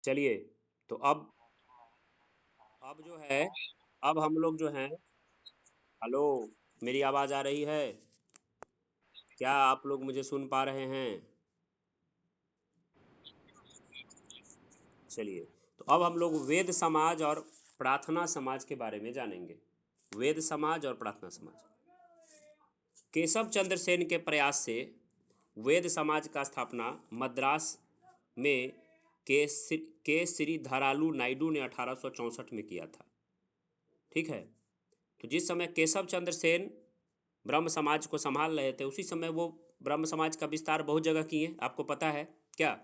चलिए, तो अब जो है, अब हम लोग जो हैं, हेलो, मेरी आवाज़ आ रही है? क्या आप लोग मुझे सुन पा रहे हैं? चलिए, तो अब हम लोग वेद समाज और प्रार्थना समाज के बारे में जानेंगे। वेद समाज और प्रार्थना समाज। केशव चंद्र सेन के प्रयास से वेद समाज का स्थापना मद्रास में के श्री धरालू नायडू ने 1864 में किया था। ठीक है। तो जिस समय केशव चंद्र सेन ब्रह्म समाज को संभाल रहे थे, उसी समय वो ब्रह्म समाज का विस्तार बहुत जगह किए, आपको पता है क्या?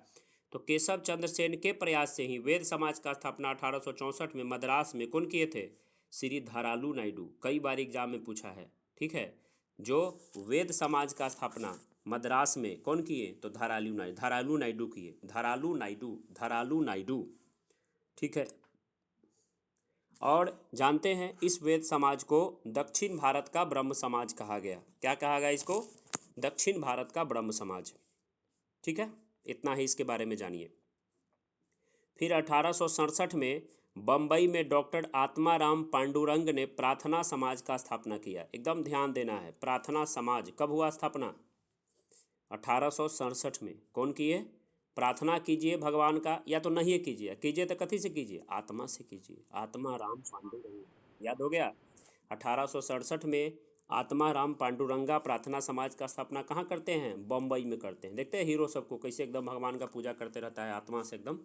तो केशव चंद्र सेन के प्रयास से ही वेद समाज का स्थापना 1864 में मद्रास में कौन किए थे? श्री धरालू नायडू। कई बार एग्जाम में पूछा है। ठीक है। जो वेद समाज का स्थापना मद्रास में कौन किए? तो धरालू नायडू किए। धरालू नायडू। ठीक है। और जानते हैं इस वेद समाज को दक्षिण भारत का ब्रह्म समाज कहा गया। क्या कहा गया इसको? दक्षिण भारत का ब्रह्म समाज। ठीक है, इतना ही इसके बारे में जानिए। फिर 1867 में बम्बई में डॉक्टर आत्माराम पांडुरंग ने प्रार्थना समाज का स्थापना किया। एकदम ध्यान देना है, प्रार्थना समाज कब हुआ स्थापना? 1867 में। कौन किए? प्रार्थना कीजिए भगवान का, या तो नहीं कीजिए, कीजिए तो कथी से कीजिए? आत्मा से कीजिए। आत्मा राम पांडुरंग, याद हो गया? 1867 में आत्मा राम पांडुरंगा प्रार्थना समाज का स्थापना कहाँ करते हैं? बम्बई में करते हैं। देखते हैं हीरो सबको कैसे एकदम भगवान का पूजा करते रहता है आत्मा से एकदम।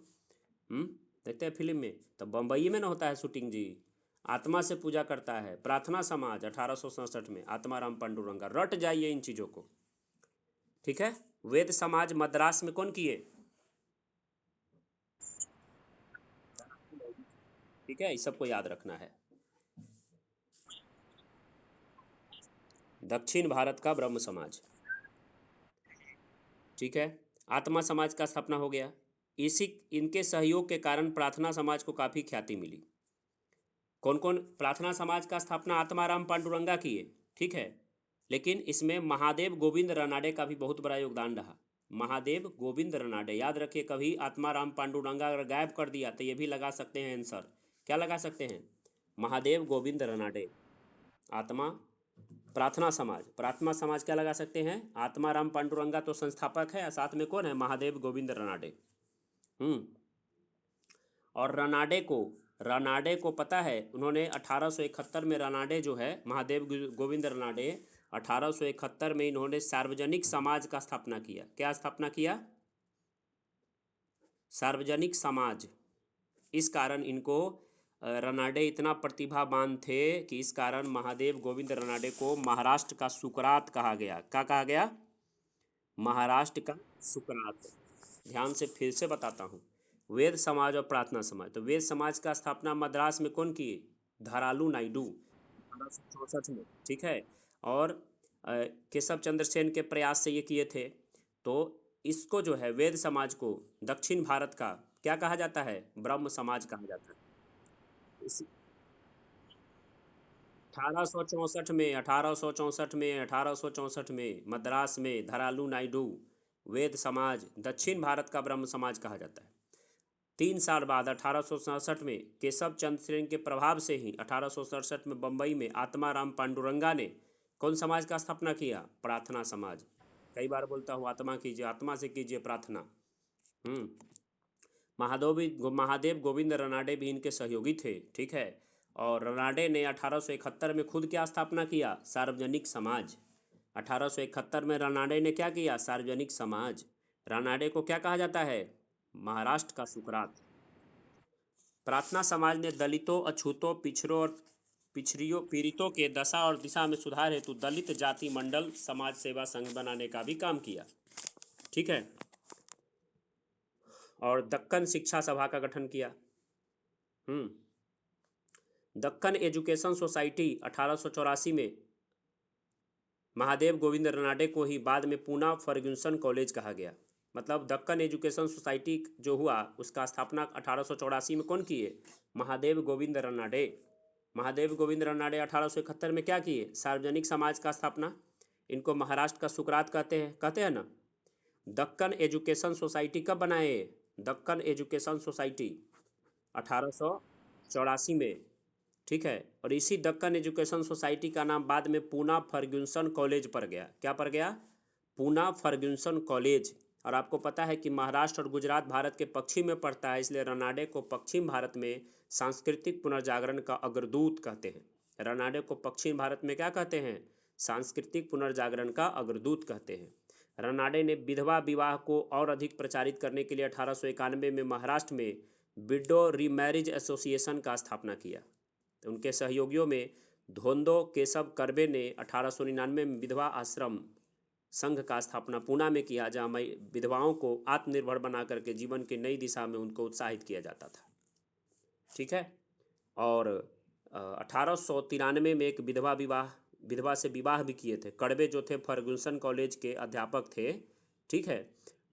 हम्म। देखते हैं फिल्म में, तो बम्बई में ना होता है शूटिंग जी। आत्मा से पूजा करता है प्रार्थना समाज 1867 में आत्मा राम पांडुरंगा। रट जाइए इन चीज़ों को। ठीक है। वेद समाज मद्रास में कौन किए? ठीक है, इस सबको याद रखना है। दक्षिण भारत का ब्रह्म समाज। ठीक है। आत्मा समाज का स्थापना हो गया। इसी इनके सहयोग के कारण प्रार्थना समाज को काफ़ी ख्याति मिली। कौन कौन? प्रार्थना समाज का स्थापना आत्माराम पांडुरंगा किए। ठीक है। लेकिन इसमें महादेव गोविंद रनाडे का भी बहुत बड़ा योगदान रहा। महादेव गोविंद रनाडे, याद रखिए। कभी आत्माराम पांडुरंगा अगर गायब कर दिया तो ये भी लगा सकते हैं आंसर। क्या लगा सकते हैं? महादेव गोविंद रनाडे। आत्मा प्रार्थना समाज क्या लगा सकते हैं? आत्माराम पांडुरंगा तो संस्थापक है, साथ में कौन है? महादेव गोविंद रनाडे। हम्म। और रनाडे को पता है, उन्होंने 1871 में रनाडे जो है महादेव गोविंद रनाडे, 1871 में इन्होंने सार्वजनिक समाज का स्थापना किया। क्या स्थापना किया? सार्वजनिक समाज। इस कारण इनको रनाडे इतना प्रतिभावान थे कि इस कारण महादेव गोविंद रनाडे को महाराष्ट्र का सुकरात कहा गया। क्या कहा गया? महाराष्ट्र का सुकरात। ध्यान से फिर से बताता हूँ। वेद समाज और प्रार्थना समाज। तो वेद समाज का स्थापना मद्रास में कौन किए? धरालू नायडू, 1864 में। ठीक है। और केशव चंद्र सेन के प्रयास से ये किए थे। तो इसको जो है वेद समाज को दक्षिण भारत का क्या कहा जाता है? ब्रह्म समाज कहा जाता है। इस 1864 में मद्रास में धरालू नायडू वेद समाज दक्षिण भारत का ब्रह्म समाज कहा जाता है। 3 साल बाद 1867 में केशव चंद्र सेन के प्रभाव से ही 1867 में बम्बई में आत्माराम पांडुरंगा ने कौन समाज का स्थापना किया? प्रार्थना समाज। कई बार बोलता हूँ आत्मा कीजिए, आत्मा से कीजिए प्रार्थना। हम्म। महादेव गोविंद रनाडे भी इनके सहयोगी थे। ठीक है। और रनाडे ने 1871 में खुद क्या स्थापना किया? सार्वजनिक समाज। 1871 में रनाडे ने क्या किया? सार्वजनिक समाज। रनाडे को क्या कहा जाता है? महाराष्ट्र का सुकरात। प्रार्थना समाज ने दलितों, अछूतों, पिछड़ों और पिछड़ियों पीड़ितों के दशा और दिशा में सुधार हेतु दलित जाति मंडल समाज सेवा संघ बनाने का भी काम किया। ठीक है। और दक्कन शिक्षा सभा का गठन किया। दक्कन एजुकेशन सोसाइटी 1884 में महादेव गोविंद रनाडे को ही बाद में पूना फर्ग्यूसन कॉलेज कहा गया। मतलब दक्कन एजुकेशन सोसाइटी जो हुआ उसका स्थापना 1884 में कौन किए? महादेव गोविंद रनाडे। महादेव गोविंद रनाडे 1871 में क्या किए? सार्वजनिक समाज का स्थापना। इनको महाराष्ट्र का सुकरात कहते हैं ना। दक्कन एजुकेशन सोसाइटी कब बनाए? दक्कन एजुकेशन सोसाइटी 1884 में, ठीक है। और इसी दक्कन एजुकेशन सोसाइटी का नाम बाद में पूना फर्ग्यूसन कॉलेज पड़ गया। क्या पड़ गया? Poona Fergusson college. और आपको पता है कि महाराष्ट्र और गुजरात भारत के पश्चिम में पड़ता है, इसलिए रनाडे को पश्चिम भारत में सांस्कृतिक पुनर्जागरण का अग्रदूत कहते हैं। रनाडे को पश्चिम भारत में क्या कहते हैं? सांस्कृतिक पुनर्जागरण का अग्रदूत कहते हैं। रनाडे ने विधवा विवाह को और अधिक प्रचारित करने के लिए 1891 में महाराष्ट्र में विडो रीमैरिज एसोसिएशन का स्थापना किया। उनके सहयोगियों में धोंदो केशव कर्बे ने 1899 में विधवा आश्रम संघ का स्थापना पूना में किया, जहाँ विधवाओं को आत्मनिर्भर बना करके जीवन की नई दिशा में उनको उत्साहित किया जाता था, ठीक है। और 1893 में एक विधवा से विवाह भी किए थे। कर्बे जो थे फर्ग्यूसन कॉलेज के अध्यापक थे, ठीक है।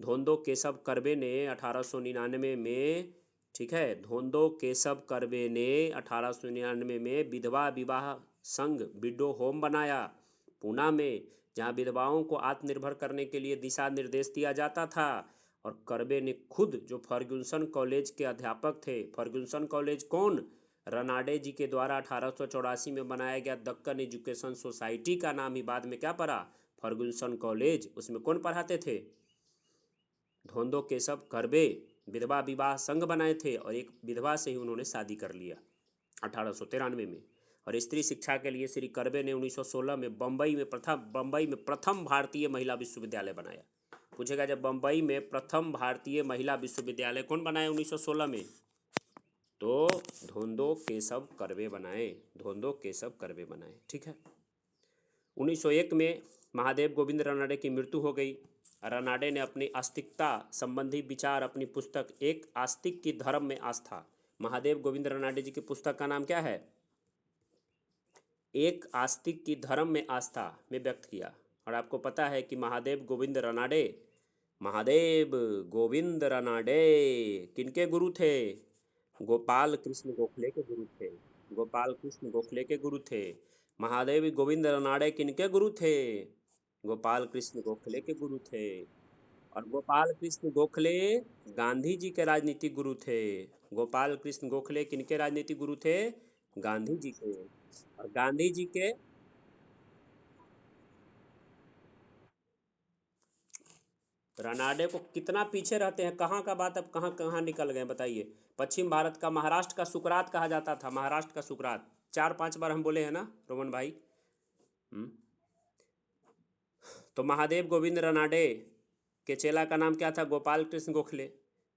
धोंदो केशव कर्बे ने 1899 में, ठीक है, धोंदो केशव कर्बे ने 1899 में विधवा विवाह संघ विडो होम बनाया पूना में, जहाँ विधवाओं को आत्मनिर्भर करने के लिए दिशा निर्देश दिया जाता था। और कर्बे ने खुद, जो फर्ग्यूसन कॉलेज के अध्यापक थे, फर्ग्यूसन कॉलेज कौन? रनाडे जी के द्वारा 1884 में बनाया गया दक्कन एजुकेशन सोसाइटी का नाम ही बाद में क्या पड़ा? Fergusson college. उसमें कौन पढ़ाते थे? धोंदो केशव कर्बे। विधवा विवाह संघ बनाए थे और एक विधवा से ही उन्होंने शादी कर लिया 1893 में। और स्त्री शिक्षा के लिए श्री कर्बे ने 1916 में बम्बई में प्रथम भारतीय महिला विश्वविद्यालय बनाया। पूछेगा, जब बम्बई में प्रथम भारतीय महिला विश्वविद्यालय कौन बनाया 1916 में? तो धोंदो केशव कर्बे बनाए, धोंदो केशव कर्बे बनाए, ठीक है। 1901 में महादेव गोविंद रनाडे की मृत्यु हो गई। रनाडे ने अपनी आस्तिकता संबंधी विचार अपनी पुस्तक एक आस्तिक की धर्म में आस्था, महादेव गोविंद रनाडे जी की पुस्तक का नाम क्या है? एक आस्तिक की धर्म में आस्था में व्यक्त किया। और आपको पता है कि महादेव गोविंद रनाडे किनके गुरु थे? गोपाल कृष्ण गोखले के गुरु थे। गोपाल कृष्ण गोखले के गुरु थे। महादेव गोविंद रनाडे किनके गुरु थे? गोपाल कृष्ण गोखले के गुरु थे। और गोपाल कृष्ण गोखले गांधी जी के राजनीतिक गुरु थे। गोपाल कृष्ण गोखले किनके राजनीतिक गुरु थे? गांधी जी के। और गांधी जी के रनाडे को कितना पीछे रहते हैं, कहाँ का बात, अब कहाँ कहाँ निकल गए बताइए। पश्चिम भारत का महाराष्ट्र का सुकरात कहा जाता था, महाराष्ट्र का सुकरात 4-5 बार हम बोले हैं ना रोमन भाई। तो महादेव गोविंद रनाडे के चेला का नाम क्या था? गोपाल कृष्ण गोखले।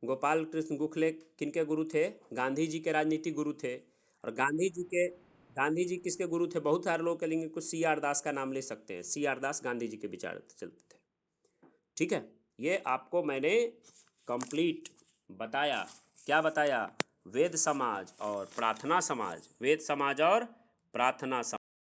गोपाल कृष्ण गोखले किनके गुरु थे? गांधी जी के राजनीतिक गुरु थे। और गांधी जी किसके गुरु थे? बहुत सारे लोग कहेंगे, कुछ C.R. दास का नाम ले सकते हैं। C.R. दास गांधी जी के विचार चलते थे, ठीक है। ये आपको मैंने कंप्लीट बताया। क्या बताया? वेद समाज और प्रार्थना समाज, वेद समाज और प्रार्थना समाज।